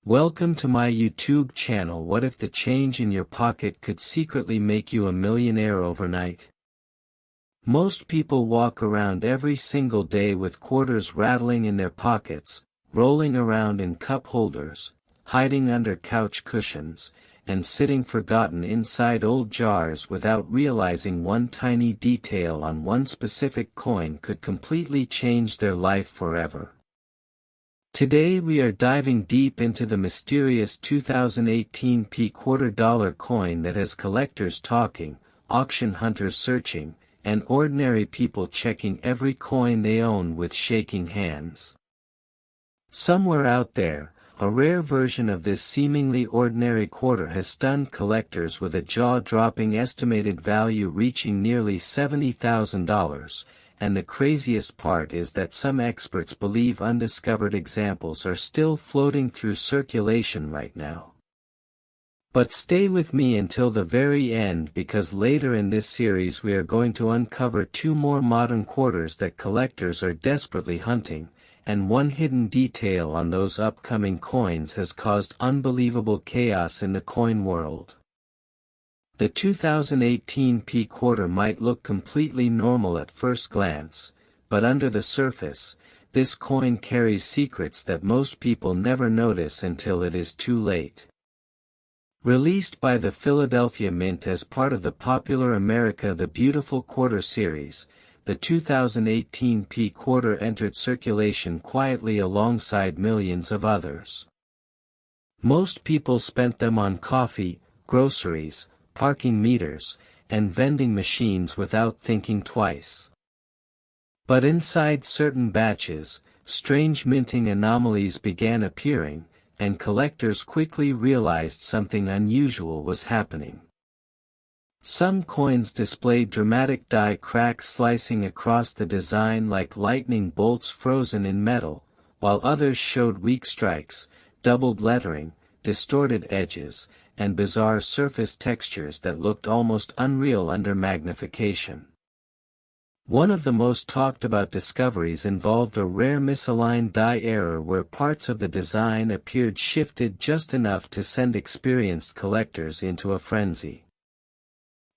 Welcome to my YouTube channel. What if the change in your pocket could secretly make you a millionaire overnight? Most people walk around every single day with quarters rattling in their pockets, rolling around in cup holders, hiding under couch cushions, and sitting forgotten inside old jars without realizing one tiny detail on one specific coin could completely change their life forever. Today we are diving deep into the mysterious 2018 quarter-dollar coin that has collectors talking, auction hunters searching, and ordinary people checking every coin they own with shaking hands. Somewhere out there, a rare version of this seemingly ordinary quarter has stunned collectors with a jaw-dropping estimated value reaching nearly $70,000. And the craziest part is that some experts believe undiscovered examples are still floating through circulation right now. But stay with me until the very end, because later in this series we are going to uncover two more modern quarters that collectors are desperately hunting, and one hidden detail on those upcoming coins has caused unbelievable chaos in the coin world. The 2018 quarter might look completely normal at first glance, but under the surface, this coin carries secrets that most people never notice until it is too late. Released by the Philadelphia Mint as part of the popular America the Beautiful Quarter series, the 2018 quarter entered circulation quietly alongside millions of others. Most people spent them on coffee, groceries, parking meters, and vending machines without thinking twice. But inside certain batches, strange minting anomalies began appearing, and collectors quickly realized something unusual was happening. Some coins displayed dramatic die cracks slicing across the design like lightning bolts frozen in metal, while others showed weak strikes, doubled lettering, distorted edges, and bizarre surface textures that looked almost unreal under magnification. One of the most talked about discoveries involved a rare misaligned die error where parts of the design appeared shifted just enough to send experienced collectors into a frenzy.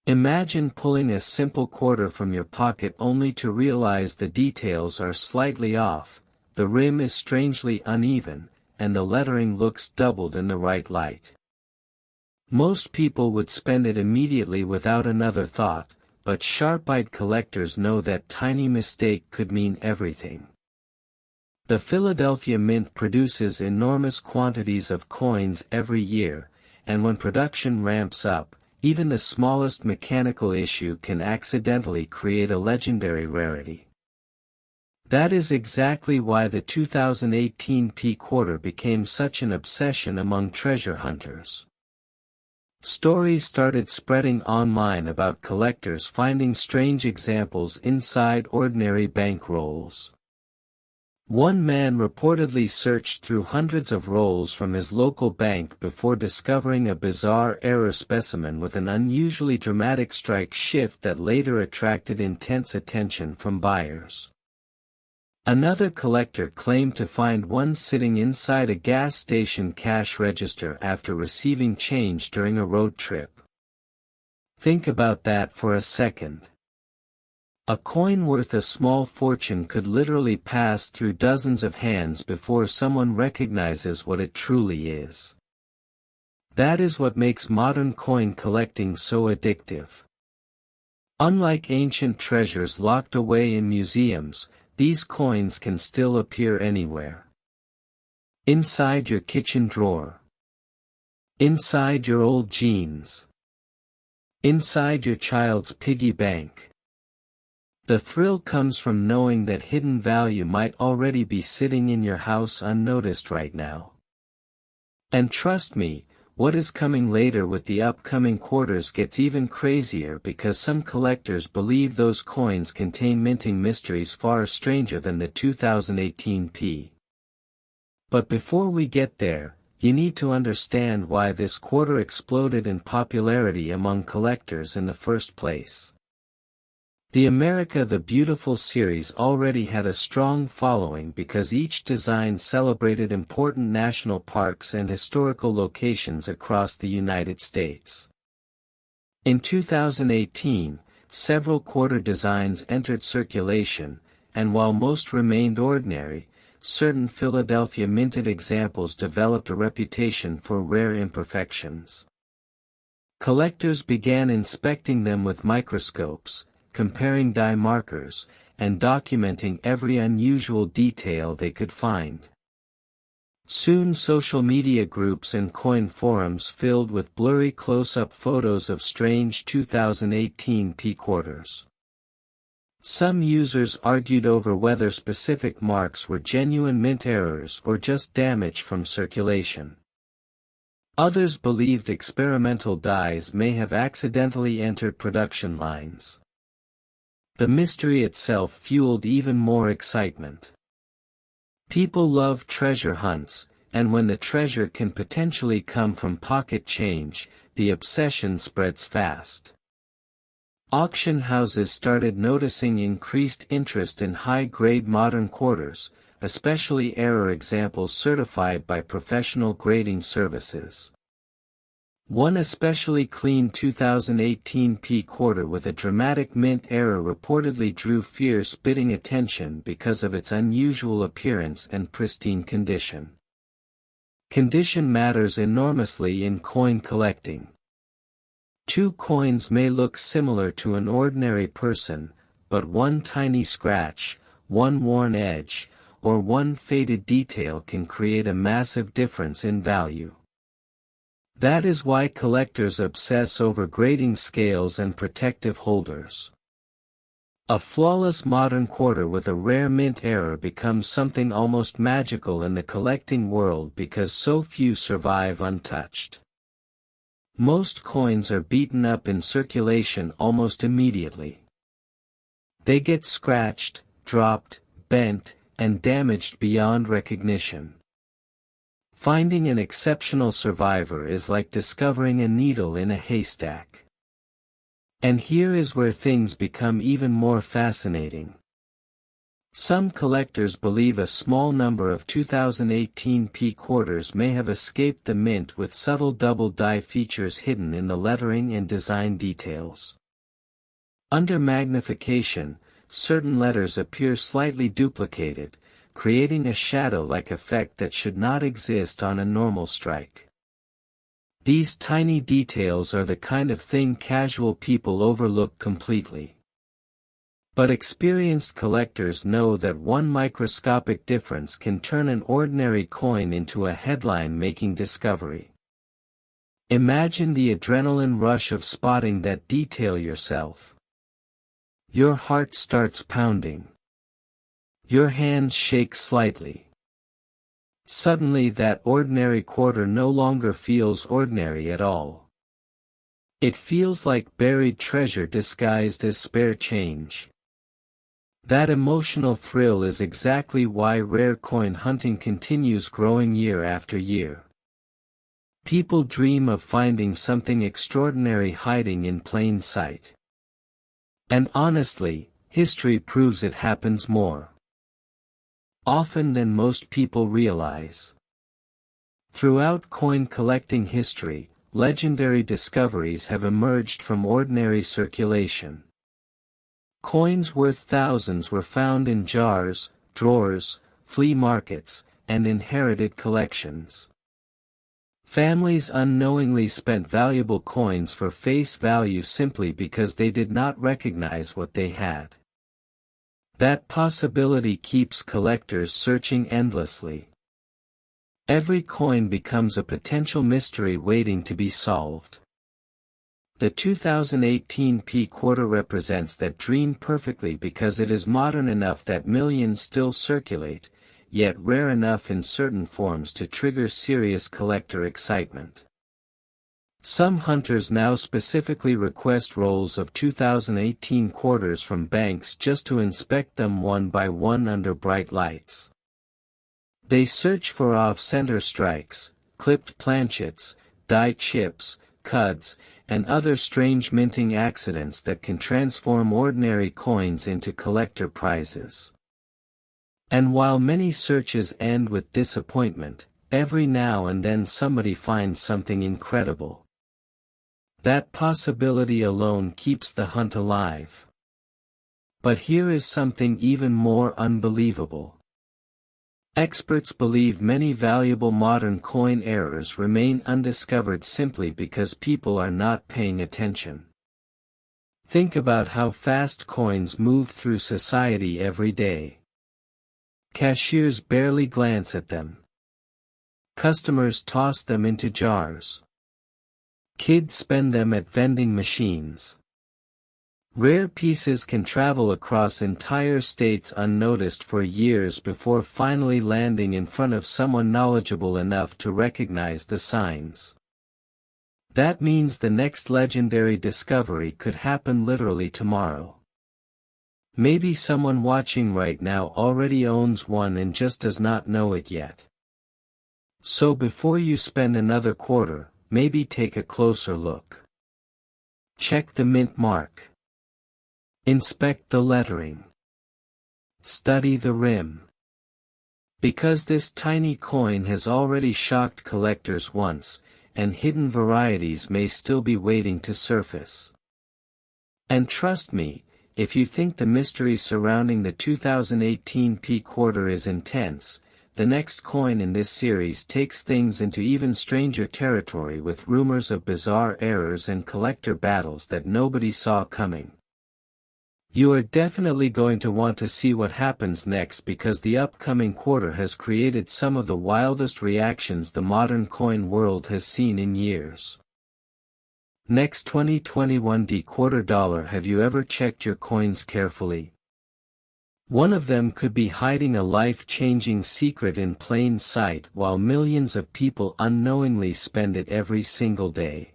Imagine pulling a simple quarter from your pocket only to realize the details are slightly off, the rim is strangely uneven, and the lettering looks doubled in the right light. Most people would spend it immediately without another thought, but sharp-eyed collectors know that tiny mistake could mean everything. The Philadelphia Mint produces enormous quantities of coins every year, and when production ramps up, even the smallest mechanical issue can accidentally create a legendary rarity. That is exactly why the 2018 quarter became such an obsession among treasure hunters. Stories started spreading online about collectors finding strange examples inside ordinary bank rolls. One man reportedly searched through hundreds of rolls from his local bank before discovering a bizarre error specimen with an unusually dramatic strike shift that later attracted intense attention from buyers. Another collector claimed to find one sitting inside a gas station cash register after receiving change during a road trip. Think about that for a second. A coin worth a small fortune could literally pass through dozens of hands before someone recognizes what it truly is. That is what makes modern coin collecting so addictive. Unlike ancient treasures locked away in museums, these coins can still appear anywhere. Inside your kitchen drawer. Inside your old jeans. Inside your child's piggy bank. The thrill comes from knowing that hidden value might already be sitting in your house unnoticed right now. And trust me, what is coming later with the upcoming quarters gets even crazier, because some collectors believe those coins contain minting mysteries far stranger than the 2018 But before we get there, you need to understand why this quarter exploded in popularity among collectors in the first place. The America the Beautiful series already had a strong following because each design celebrated important national parks and historical locations across the United States. In 2018, several quarter designs entered circulation, and while most remained ordinary, certain Philadelphia minted examples developed a reputation for rare imperfections. Collectors began inspecting them with microscopes, comparing die markers, and documenting every unusual detail they could find. Soon social media groups and coin forums filled with blurry close-up photos of strange 2018 P quarters. Some users argued over whether specific marks were genuine mint errors or just damage from circulation. Others believed experimental dies may have accidentally entered production lines. The mystery itself fueled even more excitement. People love treasure hunts, and when the treasure can potentially come from pocket change, the obsession spreads fast. Auction houses started noticing increased interest in high-grade modern quarters, especially error examples certified by professional grading services. One especially clean 2018 P quarter with a dramatic mint error reportedly drew fierce bidding attention because of its unusual appearance and pristine condition. Condition matters enormously in coin collecting. Two coins may look similar to an ordinary person, but one tiny scratch, one worn edge, or one faded detail can create a massive difference in value. That is why collectors obsess over grading scales and protective holders. A flawless modern quarter with a rare mint error becomes something almost magical in the collecting world because so few survive untouched. Most coins are beaten up in circulation almost immediately. They get scratched, dropped, bent, and damaged beyond recognition. Finding an exceptional survivor is like discovering a needle in a haystack. And here is where things become even more fascinating. Some collectors believe a small number of 2018 P quarters may have escaped the mint with subtle double die features hidden in the lettering and design details. Under magnification, certain letters appear slightly duplicated, creating a shadow-like effect that should not exist on a normal strike. These tiny details are the kind of thing casual people overlook completely. But experienced collectors know that one microscopic difference can turn an ordinary coin into a headline-making discovery. Imagine the adrenaline rush of spotting that detail yourself. Your heart starts pounding. Your hands shake slightly. Suddenly that ordinary quarter no longer feels ordinary at all. It feels like buried treasure disguised as spare change. That emotional thrill is exactly why rare coin hunting continues growing year after year. People dream of finding something extraordinary hiding in plain sight. And honestly, history proves it happens more often than most people realize. Throughout coin collecting history, legendary discoveries have emerged from ordinary circulation. Coins worth thousands were found in jars, drawers, flea markets, and inherited collections. Families unknowingly spent valuable coins for face value simply because they did not recognize what they had. That possibility keeps collectors searching endlessly. Every coin becomes a potential mystery waiting to be solved. The 2018 P quarter represents that dream perfectly because it is modern enough that millions still circulate, yet rare enough in certain forms to trigger serious collector excitement. Some hunters now specifically request rolls of 2018 quarters from banks just to inspect them one by one under bright lights. They search for off-center strikes, clipped planchets, die chips, cuds, and other strange minting accidents that can transform ordinary coins into collector prizes. And while many searches end with disappointment, every now and then somebody finds something incredible. That possibility alone keeps the hunt alive. But here is something even more unbelievable. Experts believe many valuable modern coin errors remain undiscovered simply because people are not paying attention. Think about how fast coins move through society every day. Cashiers barely glance at them. Customers toss them into jars. Kids spend them at vending machines. Rare pieces can travel across entire states unnoticed for years before finally landing in front of someone knowledgeable enough to recognize the signs. That means the next legendary discovery could happen literally tomorrow. Maybe someone watching right now already owns one and just does not know it yet. So before you spend another quarter, maybe take a closer look. Check the mint mark. Inspect the lettering. Study the rim. Because this tiny coin has already shocked collectors once, and hidden varieties may still be waiting to surface. And trust me, if you think the mystery surrounding the 2018 P quarter is intense, the next coin in this series takes things into even stranger territory with rumors of bizarre errors and collector battles that nobody saw coming. You are definitely going to want to see what happens next because the upcoming quarter has created some of the wildest reactions the modern coin world has seen in years. Next 2021 D quarter dollar. Have you ever checked your coins carefully? One of them could be hiding a life-changing secret in plain sight while millions of people unknowingly spend it every single day.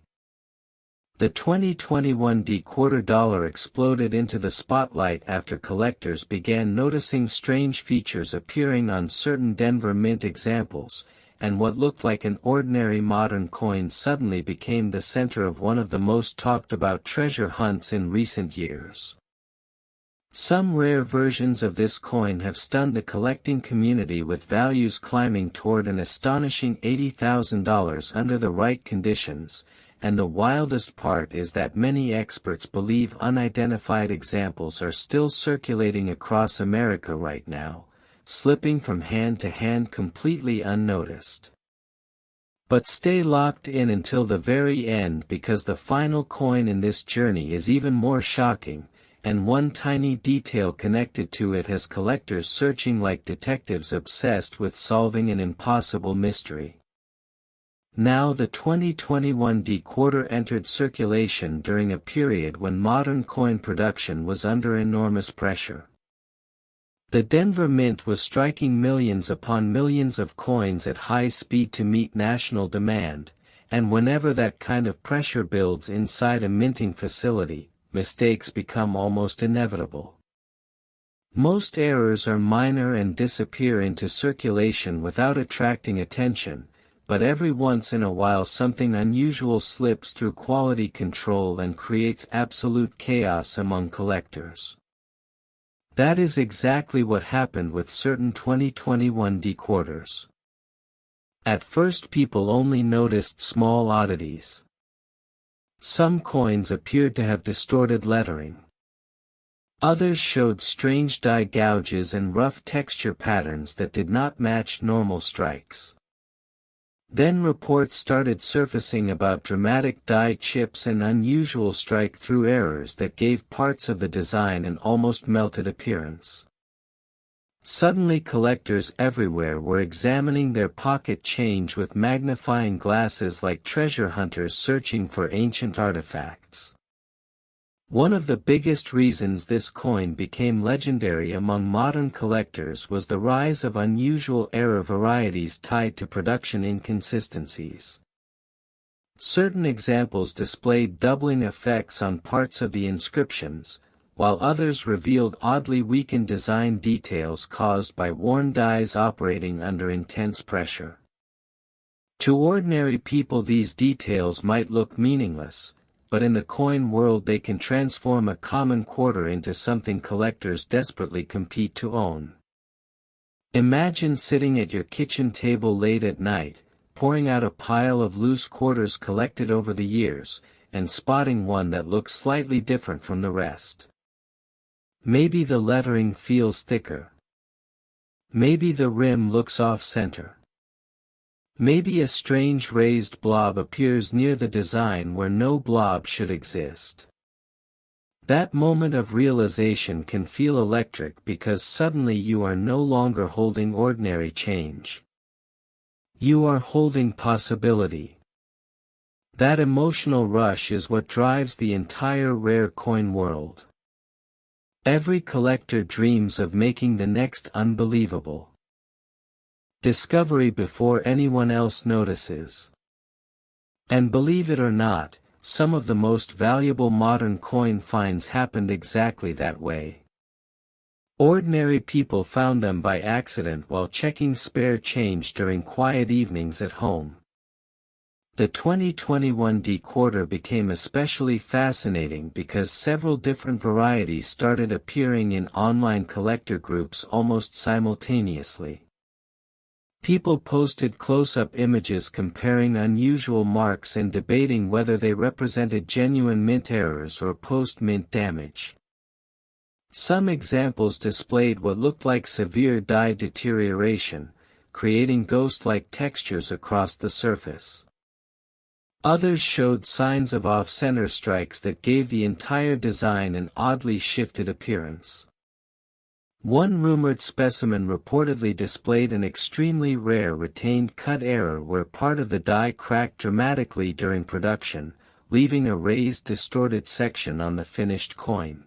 The 2021 D quarter dollar exploded into the spotlight after collectors began noticing strange features appearing on certain Denver Mint examples, and what looked like an ordinary modern coin suddenly became the center of one of the most talked about treasure hunts in recent years. Some rare versions of this coin have stunned the collecting community with values climbing toward an astonishing $80,000 under the right conditions. And the wildest part is that many experts believe unidentified examples are still circulating across America right now, slipping from hand to hand completely unnoticed. But stay locked in until the very end because the final coin in this journey is even more shocking, and one tiny detail connected to it has collectors searching like detectives obsessed with solving an impossible mystery. Now the 2021 D quarter entered circulation during a period when modern coin production was under enormous pressure. The Denver Mint was striking millions upon millions of coins at high speed to meet national demand, and whenever that kind of pressure builds inside a minting facility, mistakes become almost inevitable. Most errors are minor and disappear into circulation without attracting attention, but every once in a while something unusual slips through quality control and creates absolute chaos among collectors. That is exactly what happened with certain 2021 D quarters. At first people only noticed small oddities. Some coins appeared to have distorted lettering. Others showed strange die gouges and rough texture patterns that did not match normal strikes. Then reports started surfacing about dramatic die chips and unusual strike-through errors that gave parts of the design an almost melted appearance. Suddenly collectors everywhere were examining their pocket change with magnifying glasses like treasure hunters searching for ancient artifacts. One of the biggest reasons this coin became legendary among modern collectors was the rise of unusual error varieties tied to production inconsistencies. Certain examples displayed doubling effects on parts of the inscriptions, while others revealed oddly weakened design details caused by worn dies operating under intense pressure. To ordinary people these details might look meaningless, but in the coin world they can transform a common quarter into something collectors desperately compete to own. Imagine sitting at your kitchen table late at night, pouring out a pile of loose quarters collected over the years, and spotting one that looks slightly different from the rest. Maybe the lettering feels thicker. Maybe the rim looks off-center. Maybe a strange raised blob appears near the design where no blob should exist. That moment of realization can feel electric because suddenly you are no longer holding ordinary change. You are holding possibility. That emotional rush is what drives the entire rare coin world. Every collector dreams of making the next unbelievable discovery before anyone else notices. And believe it or not, some of the most valuable modern coin finds happened exactly that way. Ordinary people found them by accident while checking spare change during quiet evenings at home. The 2021 D-quarter became especially fascinating because several different varieties started appearing in online collector groups almost simultaneously. People posted close-up images comparing unusual marks and debating whether they represented genuine mint errors or post-mint damage. Some examples displayed what looked like severe dye deterioration, creating ghost-like textures across the surface. Others showed signs of off-center strikes that gave the entire design an oddly shifted appearance. One rumored specimen reportedly displayed an extremely rare retained cut error where part of the die cracked dramatically during production, leaving a raised distorted section on the finished coin.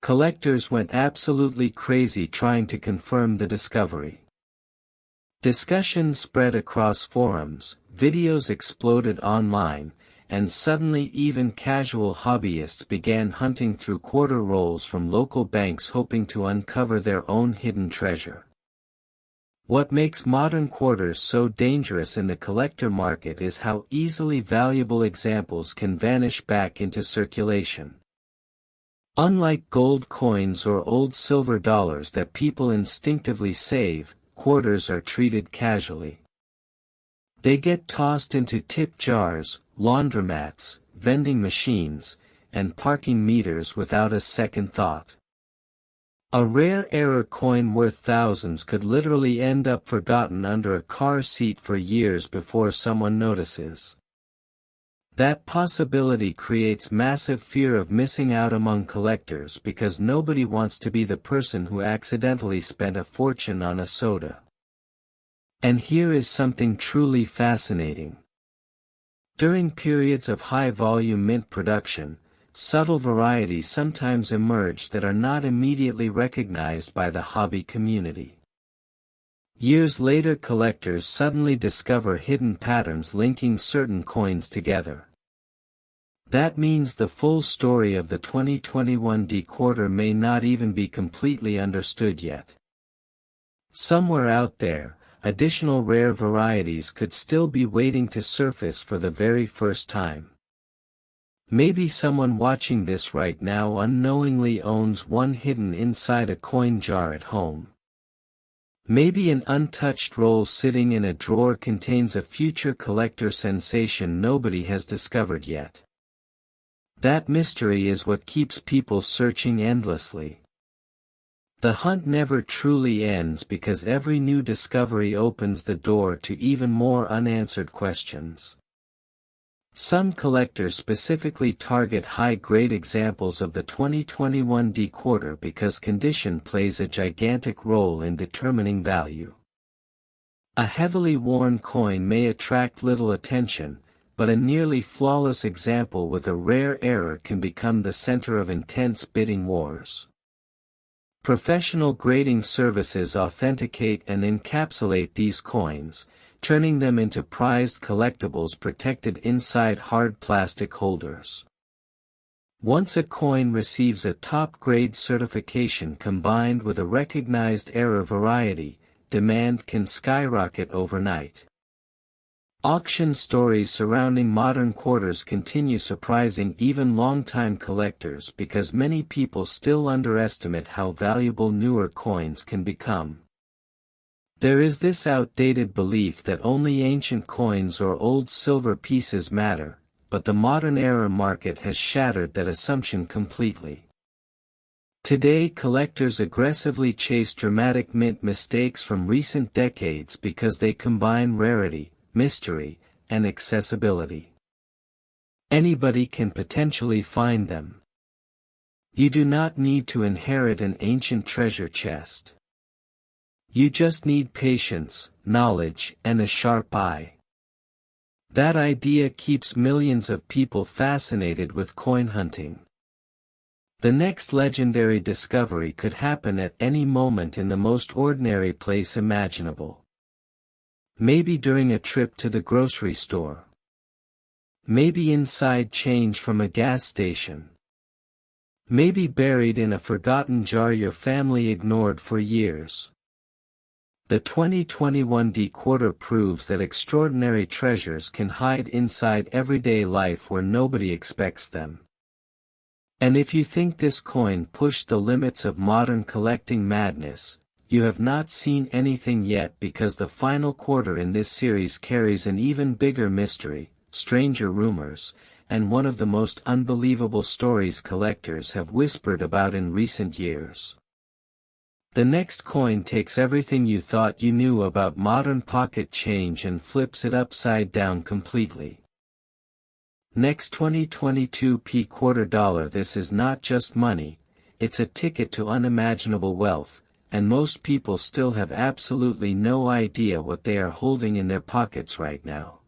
Collectors went absolutely crazy trying to confirm the discovery. Discussions spread across forums, videos exploded online, and suddenly even casual hobbyists began hunting through quarter rolls from local banks hoping to uncover their own hidden treasure. What makes modern quarters so dangerous in the collector market is how easily valuable examples can vanish back into circulation. Unlike gold coins or old silver dollars that people instinctively save, quarters are treated casually. They get tossed into tip jars, laundromats, vending machines, and parking meters without a second thought. A rare error coin worth thousands could literally end up forgotten under a car seat for years before someone notices. That possibility creates massive fear of missing out among collectors because nobody wants to be the person who accidentally spent a fortune on a soda. And here is something truly fascinating. During periods of high-volume mint production, subtle varieties sometimes emerge that are not immediately recognized by the hobby community. Years later, collectors suddenly discover hidden patterns linking certain coins together. That means the full story of the 2021 D-quarter may not even be completely understood yet. Somewhere out there, additional rare varieties could still be waiting to surface for the very first time. Maybe someone watching this right now unknowingly owns one hidden inside a coin jar at home. Maybe an untouched roll sitting in a drawer contains a future collector sensation nobody has discovered yet. That mystery is what keeps people searching endlessly. The hunt never truly ends because every new discovery opens the door to even more unanswered questions. Some collectors specifically target high-grade examples of the 2021 D-quarter because condition plays a gigantic role in determining value. A heavily worn coin may attract little attention, but a nearly flawless example with a rare error can become the center of intense bidding wars. Professional grading services authenticate and encapsulate these coins, turning them into prized collectibles protected inside hard plastic holders. Once a coin receives a top-grade certification combined with a recognized error variety, demand can skyrocket overnight. Auction stories surrounding modern quarters continue surprising even longtime collectors because many people still underestimate how valuable newer coins can become. There is this outdated belief that only ancient coins or old silver pieces matter, but the modern era market has shattered that assumption completely. Today collectors aggressively chase dramatic mint mistakes from recent decades because they combine rarity, mystery, and accessibility. Anybody can potentially find them. You do not need to inherit an ancient treasure chest. You just need patience, knowledge, and a sharp eye. That idea keeps millions of people fascinated with coin hunting. The next legendary discovery could happen at any moment in the most ordinary place imaginable. Maybe during a trip to the grocery store. Maybe inside change from a gas station. Maybe buried in a forgotten jar your family ignored for years. The 2021 quarter proves that extraordinary treasures can hide inside everyday life where nobody expects them. And if you think this coin pushed the limits of modern collecting madness, you have not seen anything yet, because the final quarter in this series carries an even bigger mystery, stranger rumors, and one of the most unbelievable stories collectors have whispered about in recent years. The next coin takes everything you thought you knew about modern pocket change and flips it upside down completely. Next 2022 quarter dollar. This is not just money, it's a ticket to unimaginable wealth, and most people still have absolutely no idea what they are holding in their pockets right now.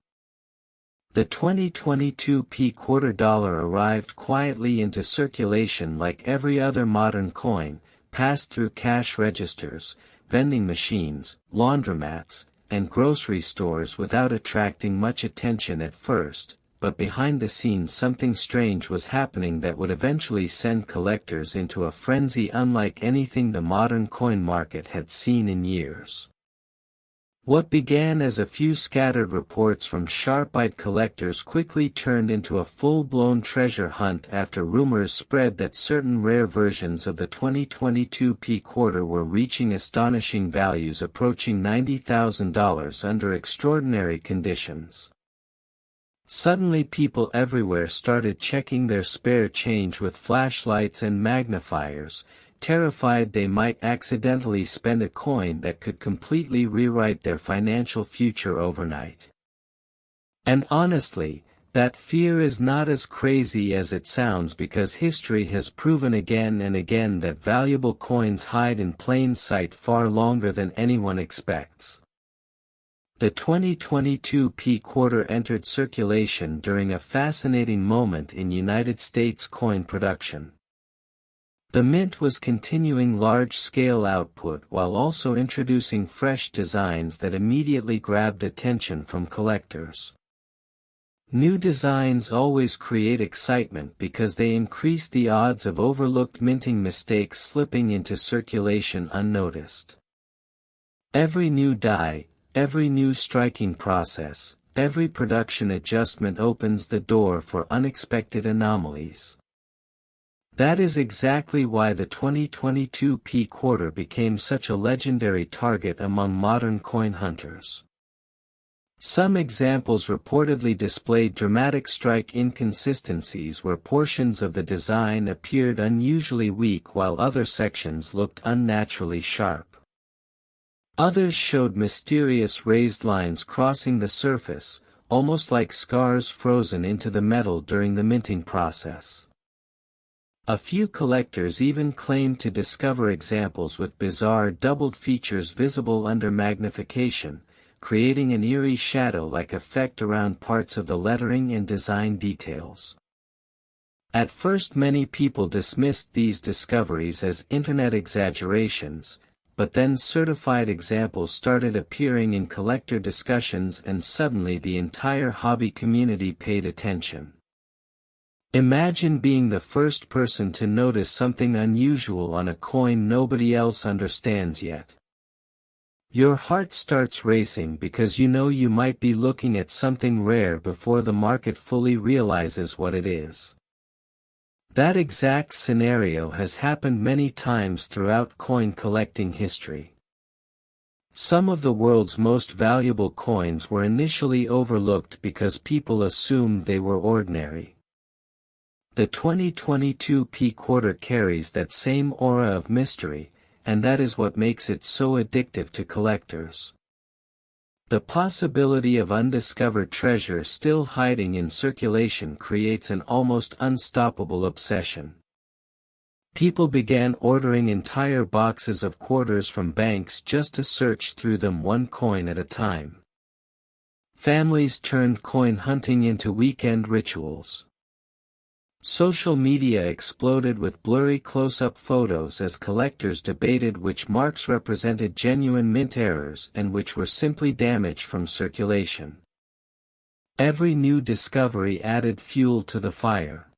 The 2022 quarter dollar arrived quietly into circulation like every other modern coin, passed through cash registers, vending machines, laundromats, and grocery stores without attracting much attention at first. But behind the scenes something strange was happening that would eventually send collectors into a frenzy unlike anything the modern coin market had seen in years. What began as a few scattered reports from sharp-eyed collectors quickly turned into a full-blown treasure hunt after rumors spread that certain rare versions of the 2022 quarter were reaching astonishing values approaching $90,000 under extraordinary conditions. Suddenly people everywhere started checking their spare change with flashlights and magnifiers, terrified they might accidentally spend a coin that could completely rewrite their financial future overnight. And honestly, that fear is not as crazy as it sounds, because history has proven again and again that valuable coins hide in plain sight far longer than anyone expects. The 2022 quarter entered circulation during a fascinating moment in United States coin production. The mint was continuing large-scale output while also introducing fresh designs that immediately grabbed attention from collectors. New designs always create excitement because they increase the odds of overlooked minting mistakes slipping into circulation unnoticed. Every new die, every new striking process, every production adjustment opens the door for unexpected anomalies. That is exactly why the 2022 quarter became such a legendary target among modern coin hunters. Some examples reportedly displayed dramatic strike inconsistencies where portions of the design appeared unusually weak while other sections looked unnaturally sharp. Others showed mysterious raised lines crossing the surface, almost like scars frozen into the metal during the minting process. A few collectors even claimed to discover examples with bizarre doubled features visible under magnification, creating an eerie shadow-like effect around parts of the lettering and design details. At first many people dismissed these discoveries as internet exaggerations, but then certified examples started appearing in collector discussions and suddenly the entire hobby community paid attention. Imagine being the first person to notice something unusual on a coin nobody else understands yet. Your heart starts racing because you know you might be looking at something rare before the market fully realizes what it is. That exact scenario has happened many times throughout coin collecting history. Some of the world's most valuable coins were initially overlooked because people assumed they were ordinary. The 2022 P quarter carries that same aura of mystery, and that is what makes it so addictive to collectors. The possibility of undiscovered treasure still hiding in circulation creates an almost unstoppable obsession. People began ordering entire boxes of quarters from banks just to search through them one coin at a time. Families turned coin hunting into weekend rituals. Social media exploded with blurry close-up photos as collectors debated which marks represented genuine mint errors and which were simply damage from circulation. Every new discovery added fuel to the fire.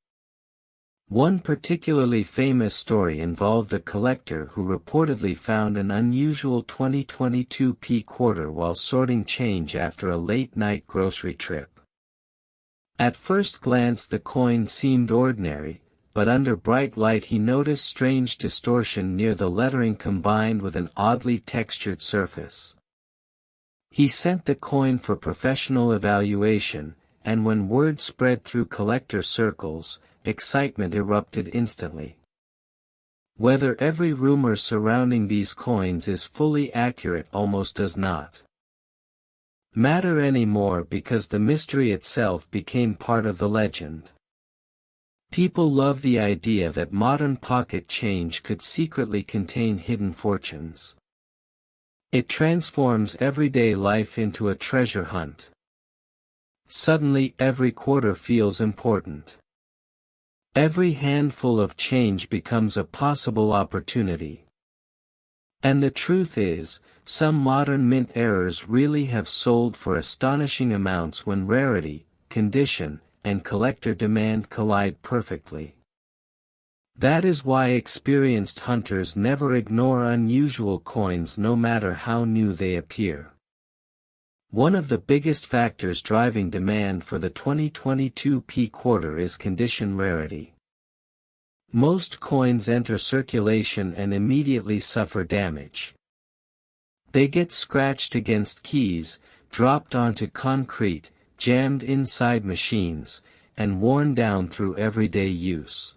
One particularly famous story involved a collector who reportedly found an unusual 2022 P quarter while sorting change after a late-night grocery trip. At first glance the coin seemed ordinary, but under bright light he noticed strange distortion near the lettering combined with an oddly textured surface. He sent the coin for professional evaluation, and when word spread through collector circles, excitement erupted instantly. Whether every rumor surrounding these coins is fully accurate almost does not matter anymore because the mystery itself became part of the legend. People love the idea that modern pocket change could secretly contain hidden fortunes. It transforms everyday life into a treasure hunt. Suddenly every quarter feels important. Every handful of change becomes a possible opportunity. And the truth is, some modern mint errors really have sold for astonishing amounts when rarity, condition, and collector demand collide perfectly. That is why experienced hunters never ignore unusual coins no matter how new they appear. One of the biggest factors driving demand for the 2022 P quarter is condition rarity. Most coins enter circulation and immediately suffer damage. They get scratched against keys, dropped onto concrete, jammed inside machines, and worn down through everyday use.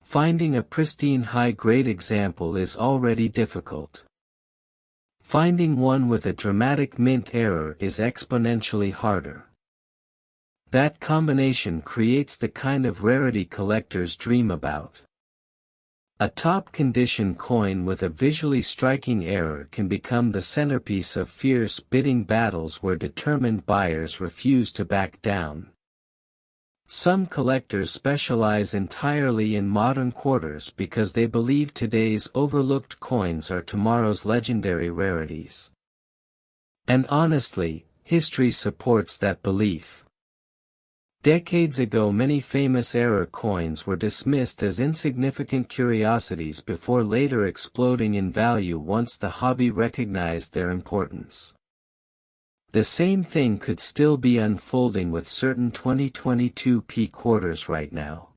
Finding a pristine high-grade example is already difficult. Finding one with a dramatic mint error is exponentially harder. That combination creates the kind of rarity collectors dream about. A top-condition coin with a visually striking error can become the centerpiece of fierce bidding battles where determined buyers refuse to back down. Some collectors specialize entirely in modern quarters because they believe today's overlooked coins are tomorrow's legendary rarities. And honestly, history supports that belief. Decades ago many famous era coins were dismissed as insignificant curiosities before later exploding in value once the hobby recognized their importance. The same thing could still be unfolding with certain 2022 P quarters right now.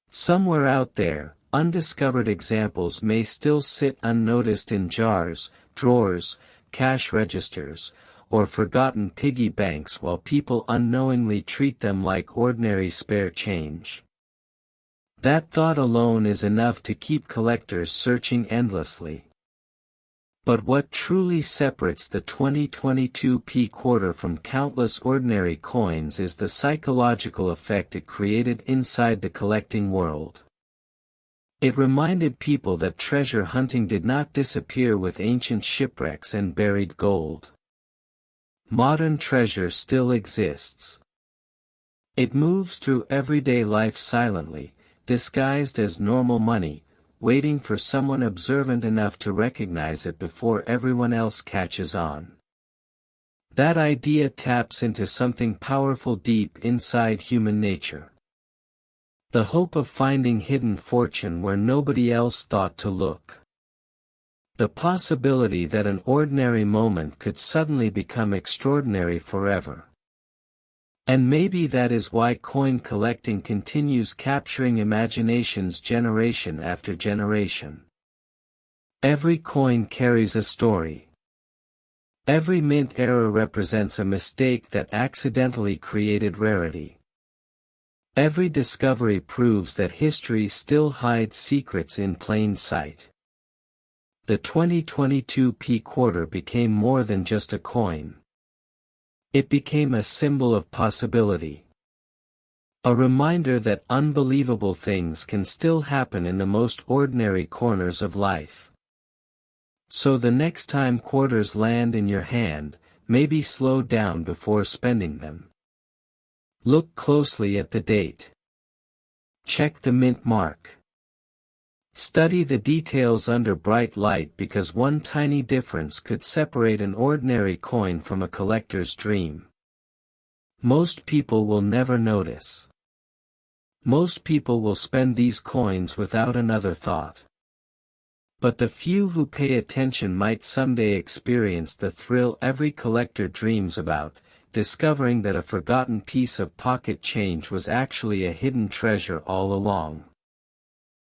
Somewhere out there, undiscovered examples may still sit unnoticed in jars, drawers, cash registers, or forgotten piggy banks while people unknowingly treat them like ordinary spare change. That thought alone is enough to keep collectors searching endlessly. But what truly separates the 2022 P quarter from countless ordinary coins is the psychological effect it created inside the collecting world. It reminded people that treasure hunting did not disappear with ancient shipwrecks and buried gold. Modern treasure still exists. It moves through everyday life silently, disguised as normal money, waiting for someone observant enough to recognize it before everyone else catches on. That idea taps into something powerful deep inside human nature. The hope of finding hidden fortune where nobody else thought to look. The possibility that an ordinary moment could suddenly become extraordinary forever. And maybe that is why coin collecting continues, capturing imaginations generation after generation. Every coin carries a story. Every mint error represents a mistake that accidentally created rarity. Every discovery proves that history still hides secrets in plain sight. The 2022 P quarter became more than just a coin. It became a symbol of possibility. A reminder that unbelievable things can still happen in the most ordinary corners of life. So the next time quarters land in your hand, maybe slow down before spending them. Look closely at the date. Check the mint mark. Study the details under bright light, because one tiny difference could separate an ordinary coin from a collector's dream. Most people will never notice. Most people will spend these coins without another thought. But the few who pay attention might someday experience the thrill every collector dreams about, discovering that a forgotten piece of pocket change was actually a hidden treasure all along.